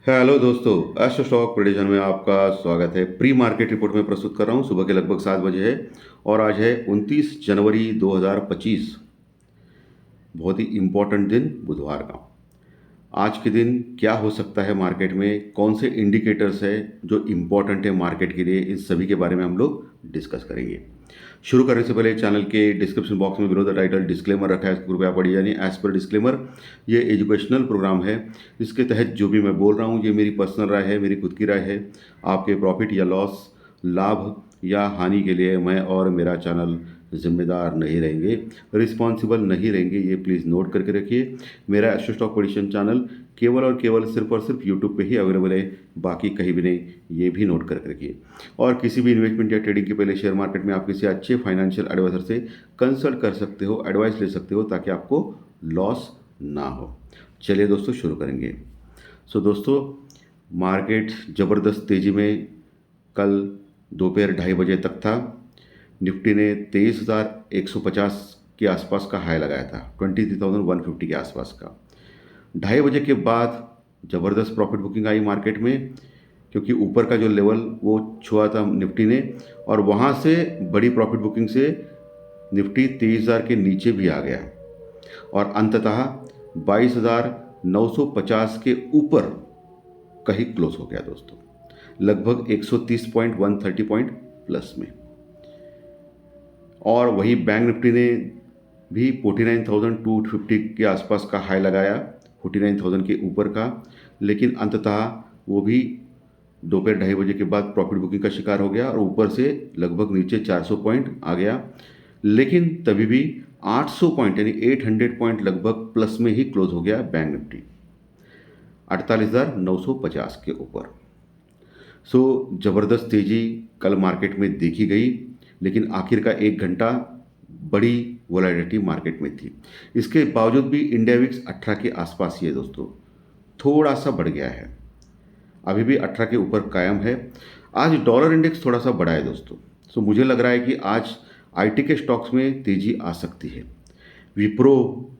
Hello दोस्तों, astro stock prediction में आपका स्वागत है। प्री मार्केट रिपोर्ट में प्रस्तुत कर रहा हूँ। सुबह के लगभग 7 बजे है और आज है 29 जनवरी 2025। बहुत ही इम्पोर्टेंट दिन बुधवार का। आज के दिन क्या हो सकता है मार्केट में, कौन से इंडिकेटर्स है जो इम्पोर्टेंट है मार्केट के लिए, इन सभी के बारे में हम लोग डिस्कस करेंगे। शुरू करने से पहले चैनल के डिस्क्रिप्शन बॉक्स में बिलो द टाइटल डिस्क्लेमर रखा है, कृपया पढ़िए। यानी एज पर डिस्क्लेमर, ये एजुकेशनल प्रोग्राम है। इसके तहत जो भी मैं बोल रहा हूँ ये मेरी पर्सनल राय है, मेरी खुद की राय है। आपके प्रॉफिट या लॉस, लाभ या हानि के लिए मैं और मेरा चैनल जिम्मेदार नहीं रहेंगे, रिस्पॉन्सिबल नहीं रहेंगे। ये प्लीज़ नोट करके रखिए। मेरा एस्ट्रो स्टॉक प्रेडिक्शन चैनल केवल और केवल सिर्फ और सिर्फ यूट्यूब पे ही अवेलेबल है, बाकी कहीं भी नहीं। ये भी नोट करके रखिए। और किसी भी इन्वेस्टमेंट या ट्रेडिंग के पहले शेयर मार्केट में आप किसी अच्छे फाइनेंशियल एडवाइजर से कंसल्ट कर सकते हो, एडवाइस ले सकते हो, ताकि आपको लॉस ना हो। चलिए दोस्तों, शुरू करेंगे। दोस्तों, मार्केट ज़बरदस्त तेज़ी में कल दोपहर 2:30 बजे तक था। निफ्टी ने 23,150 के आसपास का हाई लगाया था, 23,150 के आसपास का। 2:30 बजे के बाद ज़बरदस्त प्रॉफिट बुकिंग आई मार्केट में, क्योंकि ऊपर का जो लेवल वो छुआ था निफ्टी ने, और वहाँ से बड़ी प्रॉफिट बुकिंग से निफ्टी 23,000 के नीचे भी आ गया और अंततः 22,950 के ऊपर कहीं क्लोज हो गया दोस्तों, लगभग 130 पॉइंट, 130 पॉइंट प्लस में। और वही बैंक निफ्टी ने भी 49,250 के आसपास का हाई लगाया, 49,000 के ऊपर का, लेकिन अंततः वो भी दोपहर 2:30 बजे के बाद प्रॉफिट बुकिंग का शिकार हो गया और ऊपर से लगभग नीचे 400 पॉइंट आ गया। लेकिन तभी भी 800 पॉइंट यानी 800 पॉइंट लगभग प्लस में ही क्लोज हो गया बैंक निफ्टी, 48,950 के ऊपर। ज़बरदस्त तेज़ी कल मार्केट में देखी गई, लेकिन आखिर का 1 घंटा बड़ी वोलेटिलिटी मार्केट में थी। इसके बावजूद भी इंडिया विक्स 18 के आसपास ही है दोस्तों, थोड़ा सा बढ़ गया है, अभी भी 18 के ऊपर कायम है। आज डॉलर इंडेक्स थोड़ा सा बढ़ा है दोस्तों। मुझे लग रहा है कि आज आईटी के स्टॉक्स में तेज़ी आ सकती है। विप्रो,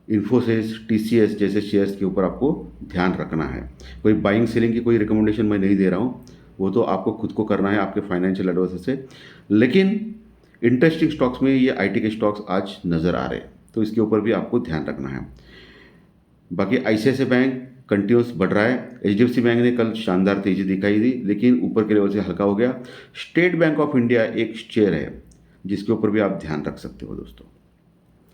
इन्फोसिस, टीसीएस जैसे शेयर्स के ऊपर आपको ध्यान रखना है। कोई बाइंग सेलिंग की कोई रिकमेंडेशन मैं नहीं दे रहा हूँ, वो तो आपको खुद को करना है आपके फाइनेंशियल एडवाइजर से। लेकिन इंटरेस्टिंग स्टॉक्स में ये आईटी के स्टॉक्स आज नज़र आ रहे हैं, तो इसके ऊपर भी आपको ध्यान रखना है। बाकी आईसीआईसीआई बैंक कंटिन्यूस बढ़ रहा है। एचडीएफसी बैंक ने कल शानदार तेज़ी दिखाई दी, लेकिन ऊपर के लेवल से हल्का हो गया। स्टेट बैंक ऑफ इंडिया एक शेयर है जिसके ऊपर भी आप ध्यान रख सकते हो दोस्तों।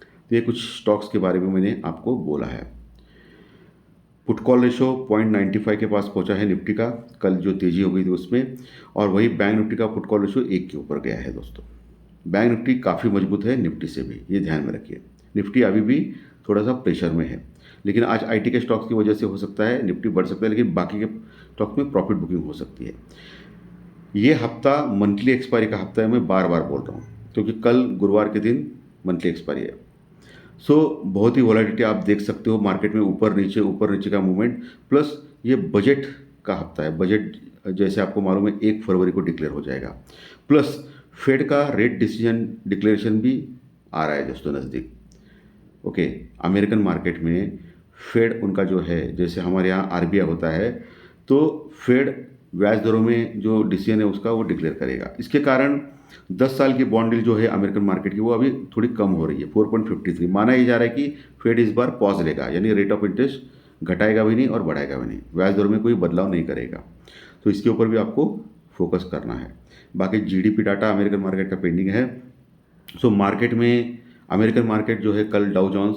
तो ये कुछ स्टॉक्स के बारे में मैंने आपको बोला है। पुट कॉल रेशो 0.95 के पास पहुंचा है निफ्टी का, कल जो तेज़ी हो गई थी उसमें। और वही बैंक निफ्टी का पुट कॉल रेशो 1 के ऊपर गया है दोस्तों। बैंक निफ्टी काफ़ी मजबूत है निफ्टी से भी, ये ध्यान में रखिए। निफ्टी अभी भी थोड़ा सा प्रेशर में है, लेकिन आज आईटी के स्टॉक्स की वजह से हो सकता है निफ्टी बढ़ सकता है, लेकिन बाकी के स्टॉक्स में प्रॉफिट बुकिंग हो सकती है। ये हफ्ता मंथली एक्सपायरी का हफ्ता है, मैं बार बार बोल रहा हूँ, क्योंकि कल गुरुवार के दिन मंथली एक्सपायरी है। बहुत ही वॉलेटिलिटी आप देख सकते हो मार्केट में, ऊपर नीचे का मूवमेंट। प्लस ये बजट का हफ्ता है। बजट जैसे आपको मालूम है 1 फरवरी को डिक्लेयर हो जाएगा। प्लस फेड का रेट डिसीजन डिक्लेरेशन भी आ रहा है दोस्तों नज़दीक। ओके, अमेरिकन मार्केट में फेड उनका जो है, जैसे हमारे यहाँ आरबीआई होता है, तो फेड ब्याज दरों में जो डिसीजन है उसका वो डिक्लेयर करेगा। इसके कारण 10 साल की बॉन्ड डील जो है अमेरिकन मार्केट की, वो अभी थोड़ी कम हो रही है, 4.53। माना ये जा रहा है कि फेड इस बार पॉज लेगा, यानी रेट ऑफ इंटरेस्ट घटाएगा भी नहीं और बढ़ाएगा भी नहीं, ब्याज दरों में कोई बदलाव नहीं करेगा। तो इसके ऊपर भी आपको फोकस करना है। बाकी जीडीपी डाटा अमेरिकन मार्केट का पेंडिंग है। मार्केट में अमेरिकन मार्केट जो है कल डाउ जोन्स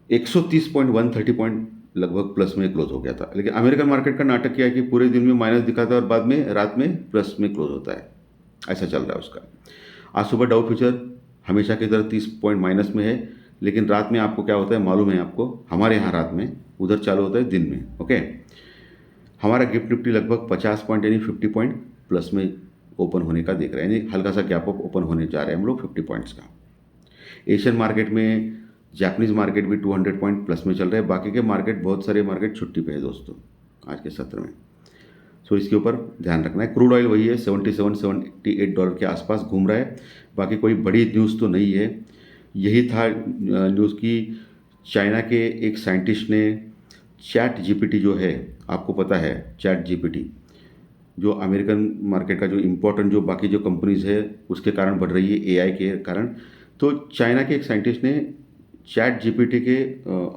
130 पॉइंट, 130 पॉइंट लगभग प्लस में क्लोज हो गया था। लेकिन अमेरिकन मार्केट का नाटक क्या है कि पूरे दिन में माइनस दिखाता है और बाद में रात में प्लस में क्लोज होता है, ऐसा चल रहा है उसका। आज सुबह डाउ फ्यूचर हमेशा की तरह 30 पॉइंट माइनस में है, लेकिन रात में आपको क्या होता है मालूम है आपको, हमारे यहाँ रात में, उधर चालू होता है दिन में। ओके, हमारा गिफ्ट निफ्टी लगभग 50 पॉइंट यानी 50 पॉइंट प्लस में ओपन होने का देख रहा है, यानी हल्का सा गैप अप ओपन होने जा रहे हैं हम लोग 50 पॉइंट्स का। एशियन मार्केट में जापानीज़ मार्केट भी 200 पॉइंट प्लस में चल रहे हैं। बाकी के मार्केट, बहुत सारे मार्केट छुट्टी पे है दोस्तों आज के सत्र में। इसके ऊपर ध्यान रखना है। क्रूड ऑयल वही है, $77-78 के आसपास घूम रहा है। बाकी कोई बड़ी न्यूज़ तो नहीं है। यही था न्यूज़ की चाइना के एक साइंटिस्ट ने चैट जीपीटी जो है, आपको पता है चैट जीपीटी जो अमेरिकन मार्केट का जो इम्पोर्टेंट जो बाकी जो कंपनीज है उसके कारण बढ़ रही है एआई के कारण। तो चाइना के एक साइंटिस्ट ने चैट जीपीटी के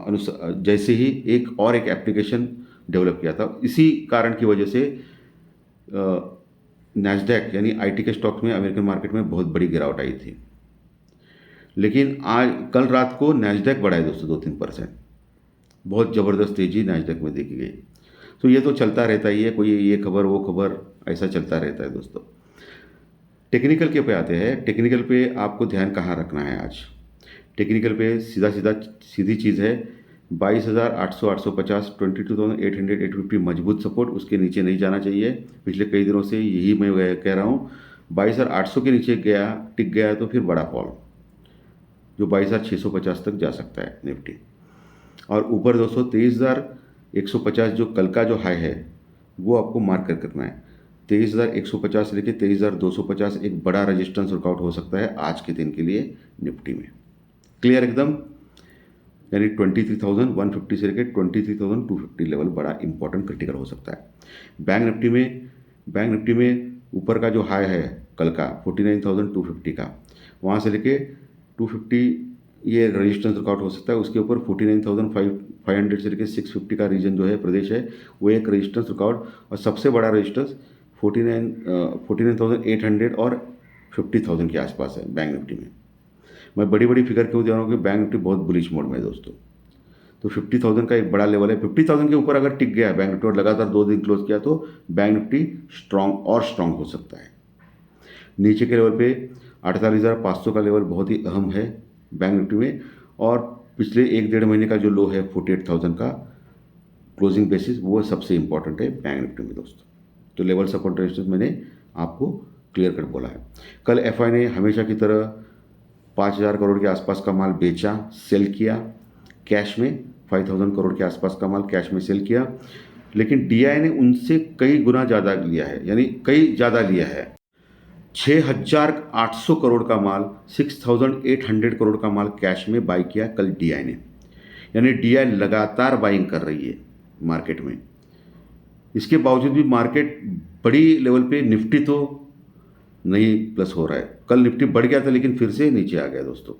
अनुसार जैसे ही एक एप्लीकेशन डेवलप किया था। इसी कारण की वजह से नैस्डैक यानी आईटी के स्टॉक्स में अमेरिकन मार्केट में बहुत बड़ी गिरावट आई थी। लेकिन आज कल रात को नैस्डैक बढ़ा है दोस्तों 2-3%। बहुत ज़बरदस्त तेज़ी नैस्डैक में देखी गई। तो ये तो चलता रहता ही है, कोई ये खबर वो खबर ऐसा चलता रहता है दोस्तों। टेक्निकल के पे आते हैं। टेक्निकल पे आपको ध्यान कहाँ रखना है आज? टेक्निकल पे सीधी चीज़ है 22,800 850 22,800 850 मजबूत सपोर्ट, उसके नीचे नहीं जाना चाहिए। पिछले कई दिनों से यही मैं कह रहा हूँ। 22,800 के नीचे गया, टिक गया तो फिर बड़ा फॉल जो 22,650 तक जा सकता है निफ्टी। और ऊपर दोस्तों 23,150 जो कल का जो हाई है वो आपको मार्क कर करना है। 23,150 से लेकर 23,250 एक बड़ा रेजिस्टेंस वर्कआउट हो सकता है आज के दिन के लिए निफ्टी में। क्लियर एकदम? यानी 23,150 से लेकर 23,250 लेवल बड़ा इंपॉर्टेंट क्रिटिकल हो सकता है। बैंक निफ्टी में ऊपर का जो हाई है कल का 49,250 का, वहाँ से लेके 250 ये रेजिस्टेंस वर्कआउट हो सकता है। उसके ऊपर 49,500 से लेकर 650 का रीजन जो है प्रदेश है वो एक रेजिस्टेंस वर्कआउट, और सबसे बड़ा रेजिस्टेंस 49,800 और 50,000 के आसपास है बैंक निफ्टी में। मैं बड़ी बड़ी फिगर क्यों दे रहा हूँ कि बैंक निफ्टी बहुत बुलिश मोड में है दोस्तों। तो 50,000 का एक बड़ा लेवल है। 50,000 के ऊपर अगर टिक गया बैंक निफ्टी और लगातार 2 दिन क्लोज किया तो बैंक निफ्टी स्ट्रांग हो सकता है। नीचे के लेवल पे 48,500 का लेवल बहुत ही अहम है बैंक निफ्टी में, और पिछले 1-1.5 महीने का जो लो है 48,000 का क्लोजिंग बेसिस वो सबसे इंपॉर्टेंट है बैंक निफ्टी में दोस्तों। तो लेवल सपोर्ट रेजिस्टेंस मैंने आपको क्लियर कट बोला है। कल एफआई ने हमेशा की तरह 5,000 करोड़ के आसपास का माल बेचा, सेल किया कैश में। 5,000 करोड़ के आसपास का माल कैश में सेल किया, लेकिन डीआई ने उनसे कई गुना ज़्यादा लिया है, यानी कई ज़्यादा लिया है। 6,800 करोड़ का माल, 6,800 करोड़ का माल कैश में बाई किया कल डीआई ने। यानी डीआई लगातार बाइंग कर रही है मार्केट में। इसके बावजूद भी मार्केट बड़ी लेवल पे निफ्टी तो नहीं प्लस हो रहा है। कल निफ्टी बढ़ गया था लेकिन फिर से नीचे आ गया दोस्तों।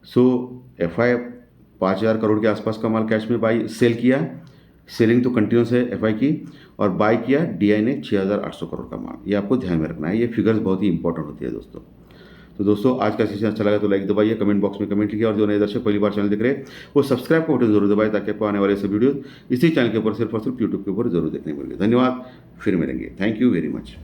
सो एफआई 5,000 करोड़ के आसपास का माल कैश में बाई सेल किया, सेलिंग तो कंटिन्यूस है एफआई की, और बाई किया डीआई ने 6,800 करोड़ का माल। ये आपको ध्यान में रखना है, ये फिगर्स बहुत ही इंपॉर्टेंट होती है दोस्तों। तो दोस्तों आज का सेशन अच्छा लगा तो लाइक दबाइए, कमेंट बॉक्स में कमेंट लिखिए, और जो नए दर्शक पहली बार चैनल देख रहे हैं वो सब्सक्राइब का बटन जरूर दबाएं ताकि आपको आने वाले सब वीडियो इसी चैनल के ऊपर सिर्फ और सिर्फ यूट्यूब के ऊपर जरूर देखने को मिलेंगे। धन्यवाद, फिर मिलेंगे। Thank you very much.